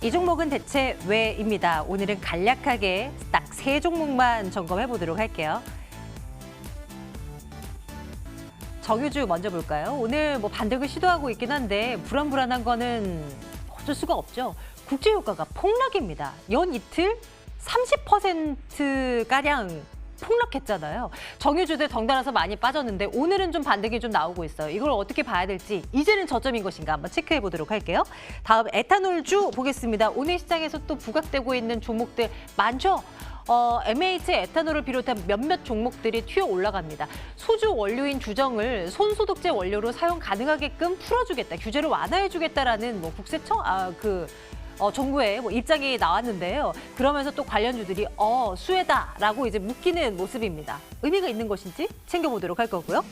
이 종목은 대체 왜입니다. 오늘은 간략하게 딱 3종목만 점검해 보도록 할게요. 정유주 먼저 볼까요? 오늘 반등을 시도하고 있긴 한데 불안한 거는 어쩔 수가 없죠. 국제유가가 폭락입니다. 연 이틀 30%가량 폭락했잖아요. 정유주들 덩달아서 많이 빠졌는데 오늘은 좀 반등이 좀 나오고 있어요. 이걸 어떻게 봐야 될지 이제는 저점인 것인가 한번 체크해 보도록 할게요. 다음 에탄올주 보겠습니다. 오늘 시장에서 또 부각되고 있는 종목들 많죠? MH 에탄올을 비롯한 몇몇 종목들이 튀어 올라갑니다. 소주 원료인 주정을 손소독제 원료로 사용 가능하게끔 풀어주겠다, 규제를 완화해주겠다라는 국세청 정부의 입장이 나왔는데요. 그러면서 또 관련주들이 수혜다라고 이제 묶이는 모습입니다. 의미가 있는 것인지 챙겨보도록 할 거고요.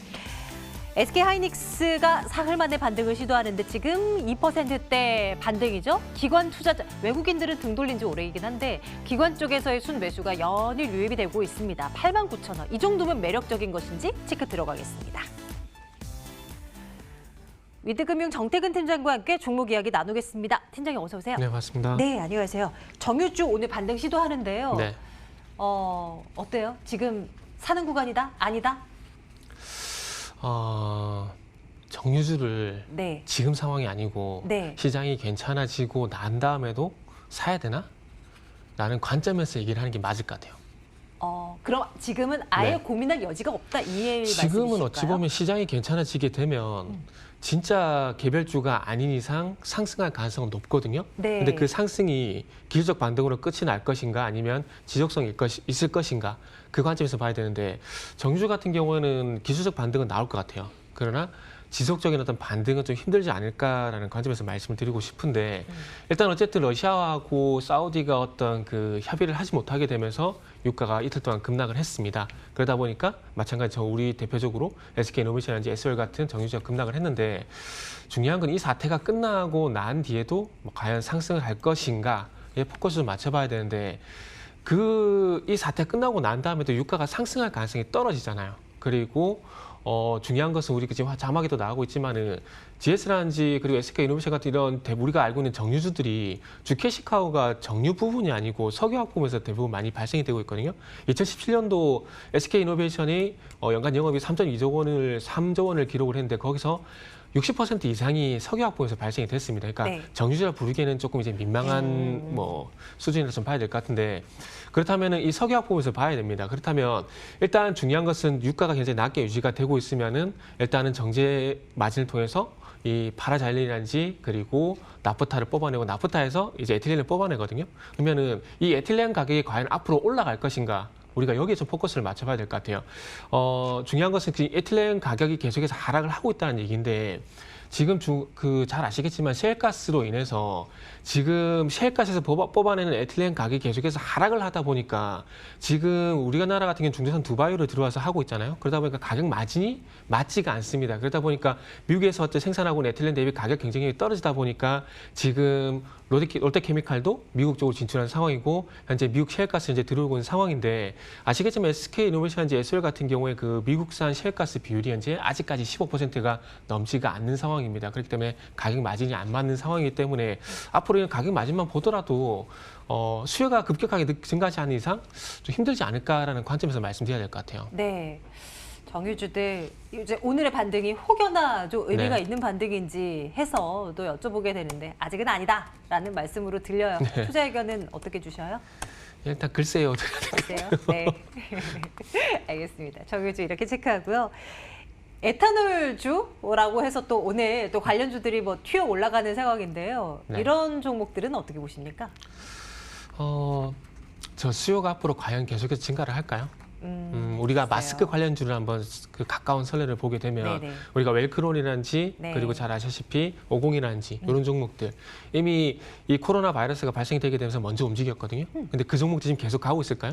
SK하이닉스가 사흘 만에 반등을 시도하는데 지금 2%대 반등이죠. 기관 투자자, 외국인들은 등 돌린 지 오래이긴 한데 기관 쪽에서의 순매수가 연일 유입이 되고 있습니다. 89,000원. 이 정도면 매력적인 것인지 체크 들어가겠습니다. 위드금융 정태근 팀장과 함께 종목 이야기 나누겠습니다. 팀장님 어서 오세요. 네, 맞습니다. 네, 안녕하세요. 정유주 오늘 반등 시도하는데요. 네. 어때요? 지금 사는 구간이다? 아니다? 정유주를 네. 지금 상황이 아니고 네. 시장이 괜찮아지고 난 다음에도 사야 되나? 라는 관점에서 얘기를 하는 게 맞을 것 같아요. 그럼 지금은 아예 네. 고민할 여지가 없다 이 지금은 말씀이실까요? 어찌 보면 시장이 괜찮아지게 되면 진짜 개별주가 아닌 이상 상승할 가능성은 높거든요. 네. 근데 그 상승이 기술적 반등으로 끝이 날 것인가 아니면 지속성이 있을 것인가 그 관점에서 봐야 되는데 정유주 같은 경우에는 기술적 반등은 나올 것 같아요. 그러나 지속적인 어떤 반등은 좀 힘들지 않을까라는 관점에서 말씀을 드리고 싶은데 일단 어쨌든 러시아하고 사우디가 어떤 그 협의를 하지 못하게 되면서 유가가 이틀 동안 급락을 했습니다. 그러다 보니까 마찬가지 우리 대표적으로 SK이노베이션이나 SOL 같은 정유주가 급락을 했는데 중요한 건 이 사태가 끝나고 난 뒤에도 과연 상승을 할 것인가에 포커스를 맞춰봐야 되는데 이 사태가 끝나고 난 다음에도 유가가 상승할 가능성이 떨어지잖아요. 그리고 중요한 것은 우리 지금 자막에도 나오고 있지만은 GS라든지 그리고 SK이노베이션 같은 이런 우리가 알고 있는 정유주들이 주캐시카우가 정유 부분이 아니고 석유화학 부분에서 대부분 많이 발생이 되고 있거든요. 2017년도 SK이노베이션이 연간 영업이 3조 원을 기록을 했는데 거기서 60% 이상이 석유화학 부분에서 발생이 됐습니다. 그러니까 네. 정유주라 부르기에는 조금 이제 민망한 수준이라서 좀 봐야 될 것 같은데 그렇다면은 이 석유화학 부분에서 봐야 됩니다. 그렇다면 일단 중요한 것은 유가가 굉장히 낮게 유지가 되고 있으면은 일단은 정제 마진을 통해서 이 파라자일린이라든지 그리고 나프타를 뽑아내고 나프타에서 이제 에틸렌을 뽑아내거든요. 그러면은 이 에틸렌 가격이 과연 앞으로 올라갈 것인가? 우리가 여기에 좀 포커스를 맞춰봐야 될 것 같아요. 중요한 것은 그 에틸렌 가격이 계속해서 하락을 하고 있다는 얘기인데 지금 잘 아시겠지만 셰일가스로 인해서 지금 셰일가스에서 뽑아내는 에틸렌 가격이 계속해서 하락을 하다 보니까 지금 우리가 나라 같은 경우는 중재선 두바이로 들어와서 하고 있잖아요. 그러다 보니까 가격 마진이 맞지가 않습니다. 그러다 보니까 미국에서 어째 생산하고 있는 에틸렌 대비 가격 경쟁력이 떨어지다 보니까 지금 롯데케미칼도 미국 쪽으로 진출한 상황이고 현재 미국 셰일가스 이제 들어오고 있는 상황인데 아시겠지만 SK이노베이션이나 SOL 같은 경우에 그 미국산 셰일가스 비율이 현재 아직까지 15%가 넘지가 않는 상황입니다. 그렇기 때문에 가격 마진이 안 맞는 상황이기 때문에 앞으로 가격 마진만 보더라도 수요가 급격하게 증가하지 않는 이상 좀 힘들지 않을까라는 관점에서 말씀드려야 될 것 같아요. 네. 정유주들 이제 오늘의 반등이 혹여나 좀 의미가 네. 있는 반등인지 해서 또 여쭤보게 되는데 아직은 아니다라는 말씀으로 들려요. 네. 투자 의견은 어떻게 주셔요? 일단 글쎄요. 글쎄요. 네. 알겠습니다. 정유주 이렇게 체크하고요. 에탄올주라고 해서 또 오늘 또 관련주들이 튀어 올라가는 상황인데요. 네. 이런 종목들은 어떻게 보십니까? 저 수요가 앞으로 과연 계속해서 증가를 할까요? 우리가 글쎄요. 마스크 관련주를 한번 가까운 선례를 보게 되면 네네. 우리가 웰크론이라든지 네. 그리고 잘 아시다시피 오공이라든지 이런 종목들 이미 이 코로나 바이러스가 발생이 되게 되면서 먼저 움직였거든요. 근데 그 종목들 지금 계속 가고 있을까요?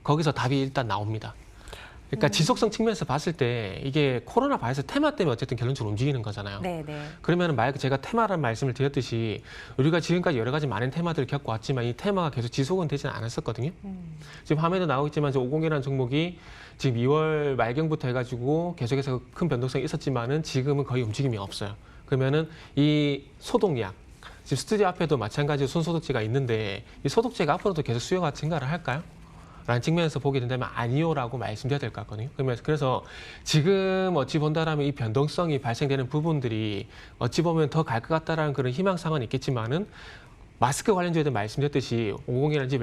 거기서 답이 일단 나옵니다. 그러니까 지속성 측면에서 봤을 때 이게 코로나 바이러스 테마 때문에 어쨌든 결론적으로 움직이는 거잖아요. 네네. 그러면 제가 테마라는 말씀을 드렸듯이 우리가 지금까지 여러 가지 많은 테마들을 겪어왔지만 이 테마가 계속 지속은 되지는 않았었거든요. 지금 화면에 나오고 있지만 50이라는 종목이 지금 2월 말경부터 해가지고 계속해서 큰 변동성이 있었지만은 지금은 거의 움직임이 없어요. 그러면은 이 소독약 지금 스튜디오 앞에도 마찬가지로 손소독제가 있는데 이 소독제가 앞으로도 계속 수요가 증가를 할까요? 라는 측면에서 보게 된다면 아니요라고 말씀드려야 될 것 같거든요. 그래서 지금 어찌 본다라면 이 변동성이 발생되는 부분들이 어찌 보면 더 갈 것 같다라는 그런 희망상은 있겠지만은 마스크 관련주에도 말씀드렸듯이 50이라든지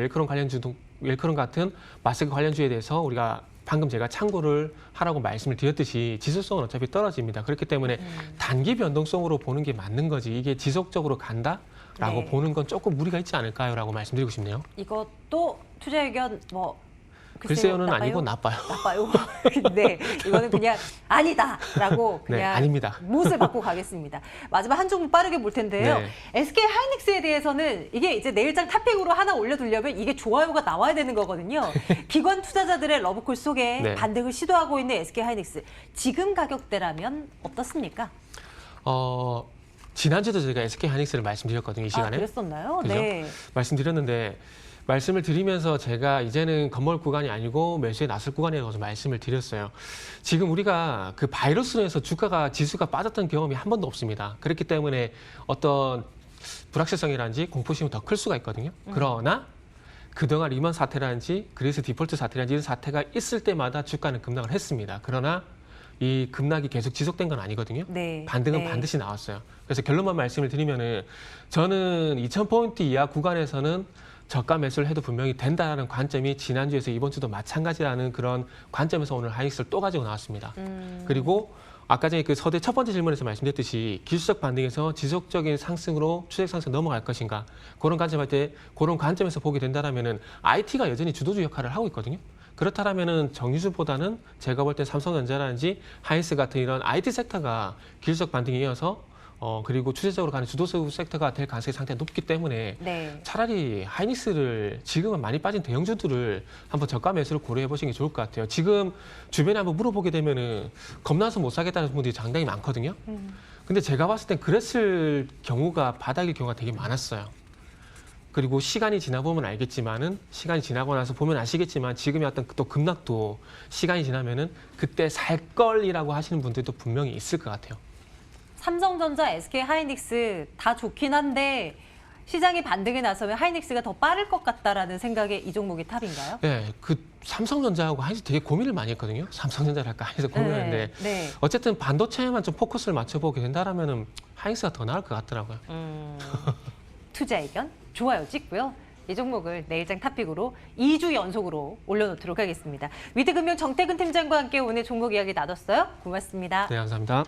웰크론 같은 마스크 관련주에 대해서 우리가 방금 제가 참고를 하라고 말씀을 드렸듯이 지수성은 어차피 떨어집니다. 그렇기 때문에 단기 변동성으로 보는 게 맞는 거지 이게 지속적으로 간다라고 네. 보는 건 조금 무리가 있지 않을까요? 라고 말씀드리고 싶네요. 이것도 투자 의견 뭐 글쎄요는 나빠요? 아니고 나빠요. 나빠요. 네, 이거는 그냥 아니다라고 네, 그냥 아닙니다. 못을 받고 가겠습니다. 마지막 한 종목 빠르게 볼 텐데요. 네. SK 하이닉스에 대해서는 이게 이제 내일장 탑픽으로 하나 올려두려면 이게 좋아요가 나와야 되는 거거든요. 기관 투자자들의 러브콜 속에 네. 반등을 시도하고 있는 SK 하이닉스. 지금 가격대라면 어떻습니까? 지난주도 제가 SK 하이닉스를 말씀드렸거든요. 이 시간에. 그랬었나요? 그죠? 네. 말씀드렸는데 말씀을 드리면서 제가 이제는 건물 구간이 아니고 매수에 나설 구간이라고 말씀을 드렸어요. 지금 우리가 그 바이러스로 해서 지수가 빠졌던 경험이 한 번도 없습니다. 그렇기 때문에 어떤 불확실성이라든지 공포심이 더 클 수가 있거든요. 그러나 그동안 리먼 사태라든지 그리스 디폴트 사태라든지 이런 사태가 있을 때마다 주가는 급락을 했습니다. 그러나 이 급락이 계속 지속된 건 아니거든요. 네. 반등은 네. 반드시 나왔어요. 그래서 결론만 말씀을 드리면은 저는 2,000포인트 이하 구간에서는 저가 매수를 해도 분명히 된다는 관점이 지난주에서 이번 주도 마찬가지라는 그런 관점에서 오늘 하이닉스를 또 가지고 나왔습니다. 그리고 아까 전에 그 서대 첫 번째 질문에서 말씀드렸듯이 기술적 반등에서 지속적인 상승으로 추세 상승 넘어갈 것인가 그런 관점할 때 그런 관점에서 보게 된다라면은 IT가 여전히 주도주 역할을 하고 있거든요. 그렇다면은 정유주보다는 제가 볼 때 삼성전자라든지 하이닉스 같은 이런 IT 섹터가 기술적 반등에 이어서 그리고 추세적으로 가는 주도적 섹터가 될 가능성이 상당히 높기 때문에 네. 차라리 하이닉스를 지금은 많이 빠진 대형주들을 한번 저가 매수를 고려해 보시는 게 좋을 것 같아요. 지금 주변에 한번 물어보게 되면은 겁나서 못 사겠다는 분들이 상당히 많거든요. 근데 제가 봤을 땐 그랬을 경우가 바닥일 경우가 되게 많았어요. 그리고 시간이 지나보면 알겠지만은 시간이 지나고 나서 보면 아시겠지만 지금의 어떤 또 급락도 시간이 지나면은 그때 살 걸이라고 하시는 분들도 분명히 있을 것 같아요. 삼성전자, SK 하이닉스 다 좋긴 한데 시장이 반등에 나서면 하이닉스가 더 빠를 것 같다라는 생각에 이 종목이 탑인가요? 네, 그 삼성전자하고 하이닉스 되게 고민을 많이 했거든요. 삼성전자를 할까 하이닉스 고민했는데 네. 어쨌든 반도체에만 좀 포커스를 맞춰보게 된다라면은 하이닉스가 더 나을 것 같더라고요. 투자 의견 좋아요 찍고요. 이 종목을 내일장 탑픽으로 2주 연속으로 올려놓도록 하겠습니다. 위드금융 정태근 팀장과 함께 오늘 종목 이야기 나눴어요. 고맙습니다. 네, 감사합니다.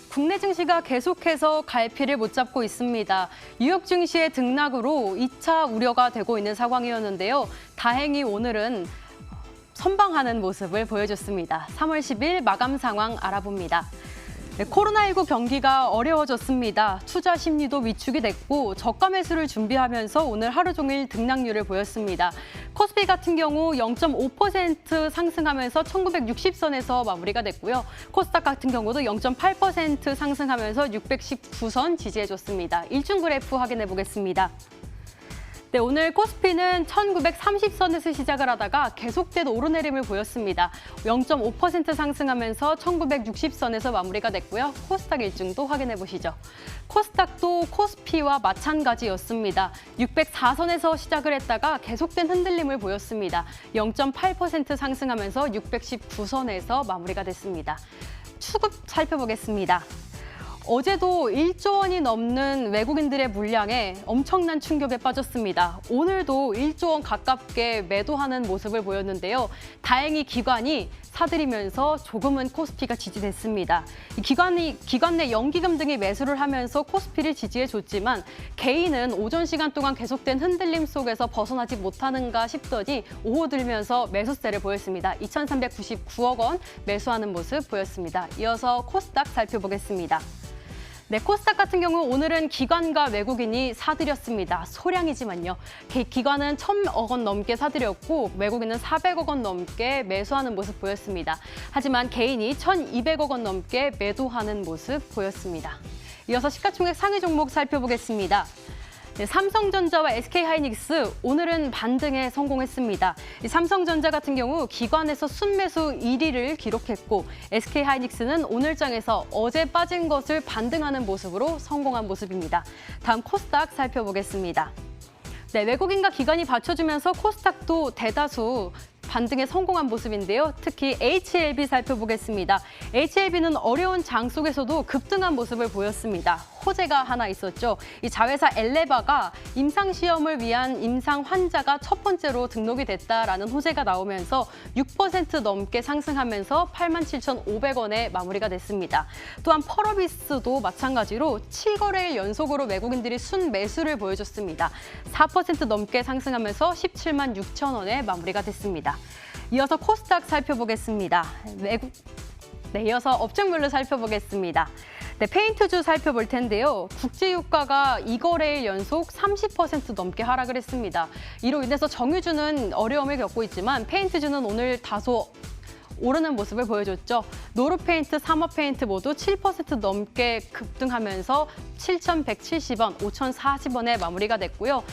국내 증시가 계속해서 갈피를 못 잡고 있습니다. 뉴욕 증시의 등락으로 2차 우려가 되고 있는 상황이었는데요. 다행히 오늘은 선방하는 모습을 보여줬습니다. 3월 10일 마감 상황 알아봅니다. 네, 코로나19 경기가 어려워졌습니다. 투자 심리도 위축이 됐고 저가 매수를 준비하면서 오늘 하루 종일 등락률을 보였습니다. 코스피 같은 경우 0.5% 상승하면서 1960선에서 마무리가 됐고요. 코스닥 같은 경우도 0.8% 상승하면서 619선 지지해줬습니다. 일중 그래프 확인해 보겠습니다. 네, 오늘 코스피는 1930선에서 시작을 하다가 계속된 오르내림을 보였습니다. 0.5% 상승하면서 1960선에서 마무리가 됐고요. 코스닥 일중도 확인해 보시죠. 코스닥도 코스피와 마찬가지였습니다. 604선에서 시작을 했다가 계속된 흔들림을 보였습니다. 0.8% 상승하면서 619선에서 마무리가 됐습니다. 추급 살펴보겠습니다. 어제도 1조 원이 넘는 외국인들의 물량에 엄청난 충격에 빠졌습니다. 오늘도 1조 원 가깝게 매도하는 모습을 보였는데요. 다행히 기관이 사들이면서 조금은 코스피가 지지됐습니다. 기관 내 연기금 등이 매수를 하면서 코스피를 지지해줬지만 개인은 오전 시간 동안 계속된 흔들림 속에서 벗어나지 못하는가 싶더니 오후 들면서 매수세를 보였습니다. 2,399억 원 매수하는 모습 보였습니다. 이어서 코스닥 살펴보겠습니다. 네, 코스닥 같은 경우 오늘은 기관과 외국인이 사들였습니다. 소량이지만요. 기관은 1,000억 원 넘게 사들였고 외국인은 400억 원 넘게 매수하는 모습 보였습니다. 하지만 개인이 1,200억 원 넘게 매도하는 모습 보였습니다. 이어서 시가총액 상위 종목 살펴보겠습니다. 네, 삼성전자와 SK하이닉스 오늘은 반등에 성공했습니다. 이 삼성전자 같은 경우 기관에서 순매수 1위를 기록했고 SK하이닉스는 오늘장에서 어제 빠진 것을 반등하는 모습으로 성공한 모습입니다. 다음 코스닥 살펴보겠습니다. 네, 외국인과 기관이 받쳐주면서 코스닥도 대다수 반등에 성공한 모습인데요. 특히 HLB 살펴보겠습니다. HLB는 어려운 장 속에서도 급등한 모습을 보였습니다. 호재가 하나 있었죠. 이 자회사 엘레바가 임상시험을 위한 임상 환자가 첫 번째로 등록이 됐다라는 호재가 나오면서 6% 넘게 상승하면서 87,500원에 마무리가 됐습니다. 또한 펄어비스도 마찬가지로 7거래일 연속으로 외국인들이 순매수를 보여줬습니다. 4% 넘게 상승하면서 17만 6천 원에 마무리가 됐습니다. 이어서 코스닥 살펴보겠습니다. 이어서 업종별로 살펴보겠습니다. 네, 페인트주 살펴볼 텐데요. 국제유가가 2거래일 연속 30% 넘게 하락을 했습니다. 이로 인해서 정유주는 어려움을 겪고 있지만 페인트주는 오늘 다소 오르는 모습을 보여줬죠. 노르페인트, 삼업페인트 모두 7% 넘게 급등하면서 7,170원, 5,040원에 마무리가 됐고요.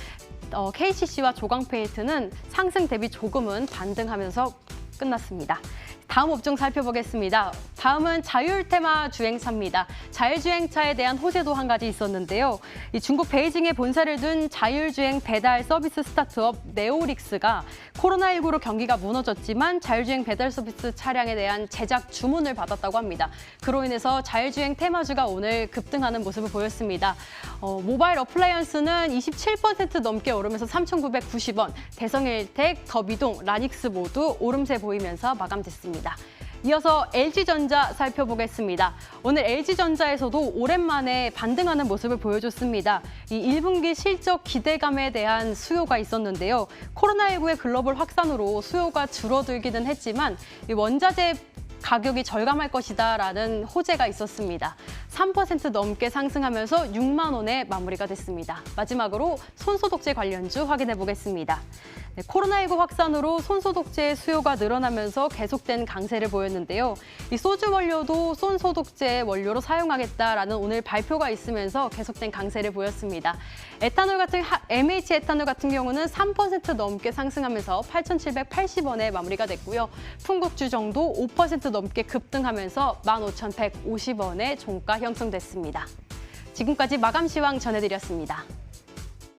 KCC와 조광페인트는 상승 대비 조금은 반등하면서 끝났습니다. 다음 업종 살펴보겠습니다. 다음은 자율테마 주행차입니다. 자율주행차에 대한 호재도 한 가지 있었는데요. 이 중국 베이징에 본사를 둔 자율주행 배달 서비스 스타트업 네오릭스가 코로나19로 경기가 무너졌지만 자율주행 배달 서비스 차량에 대한 제작 주문을 받았다고 합니다. 그로 인해서 자율주행 테마주가 오늘 급등하는 모습을 보였습니다. 모바일 어플라이언스는 27% 넘게 오르면서 3,990원, 대성일텍, 더비동, 라닉스 모두 오름세 보이면서 마감됐습니다. 이어서 LG전자 살펴보겠습니다. 오늘 LG전자에서도 오랜만에 반등하는 모습을 보여줬습니다. 이 1분기 실적 기대감에 대한 수요가 있었는데요. 코로나19의 글로벌 확산으로 수요가 줄어들기는 했지만 이 원자재 가격이 절감할 것이다라는 호재가 있었습니다. 3% 넘게 상승하면서 6만 원에 마무리가 됐습니다. 마지막으로 손소독제 관련주 확인해 보겠습니다. 네, 코로나19 확산으로 손소독제의 수요가 늘어나면서 계속된 강세를 보였는데요. 이 소주 원료도 손소독제 원료로 사용하겠다라는 오늘 발표가 있으면서 계속된 강세를 보였습니다. 에탄올 같은 MH 에탄올 같은 경우는 3% 넘게 상승하면서 8,780원에 마무리가 됐고요. 풍국주정도 5% 넘게 급등하면서 15,150원에 종가 형성됐습니다. 지금까지 마감시황 전해드렸습니다.